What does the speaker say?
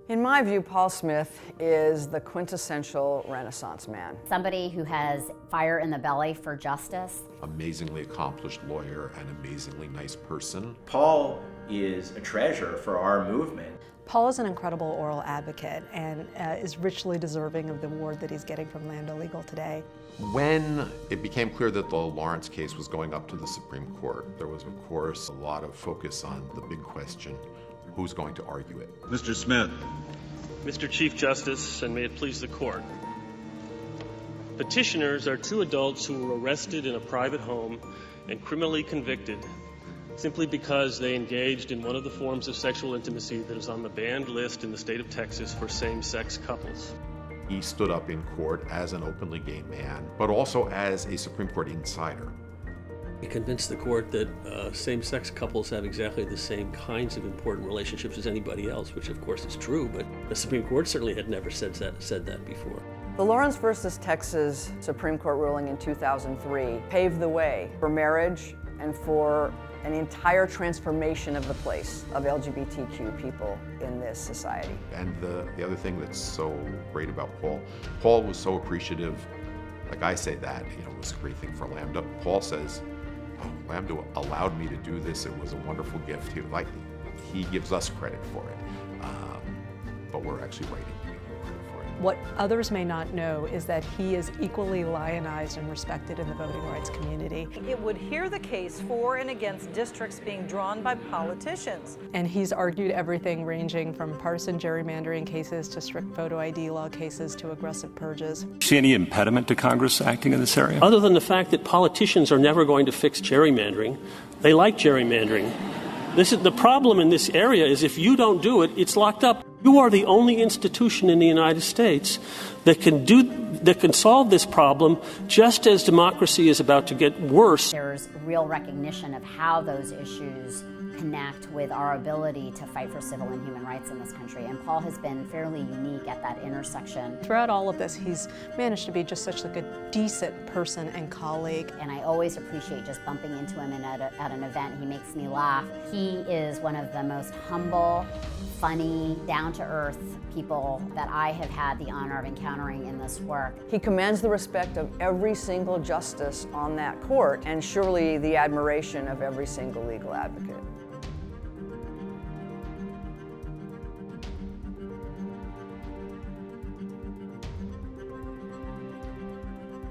In my view, Paul Smith is the quintessential Renaissance man. Somebody who has fire in the belly for justice. Amazingly accomplished lawyer and amazingly nice person. Paul is a treasure for our movement. Paul is an incredible oral advocate and is richly deserving of the award that he's getting from Lambda Legal today. When it became clear that the Lawrence case was going up to the Supreme Court, there was, of course, a lot of focus on the big question: who's going to argue it? Mr. Smith. Mr. Chief Justice, and may it please the Court. Petitioners are two adults who were arrested in a private home and criminally convicted simply because they engaged in one of the forms of sexual intimacy that is on the banned list in the state of Texas for same-sex couples. He stood up in court as an openly gay man, but also as a Supreme Court insider. He convinced the court that same-sex couples have exactly the same kinds of important relationships as anybody else, which of course is true, but the Supreme Court certainly had never said that before. The Lawrence versus Texas Supreme Court ruling in 2003 paved the way for marriage and for an entire transformation of the place of LGBTQ people in this society. And the other thing that's so great about Paul was so appreciative. Like I say that, it was a great thing for Lambda. Paul says, oh, Lambda allowed me to do this. It was a wonderful gift. He gives us credit for it, but we're actually writing credit for it. What others may not know is that he is equally lionized and respected in the voting rights community. It would hear the case for and against districts being drawn by politicians. And he's argued everything ranging from partisan gerrymandering cases to strict photo ID law cases to aggressive purges. See any impediment to Congress acting in this area? Other than the fact that politicians are never going to fix gerrymandering, they like gerrymandering. The problem in this area is if you don't do it, it's locked up. You are the only institution in the United States that can solve this problem just as democracy is about to get worse. There's real recognition of how those issues connect with our ability to fight for civil and human rights in this country. And Paul has been fairly unique at that intersection. Throughout all of this, he's managed to be just such a decent person and colleague. And I always appreciate just bumping into him at an event. He makes me laugh. He is one of the most humble, funny, down-to-earth people that I have had the honor of encountering in this work. He commands the respect of every single justice on that court, and surely the admiration of every single legal advocate.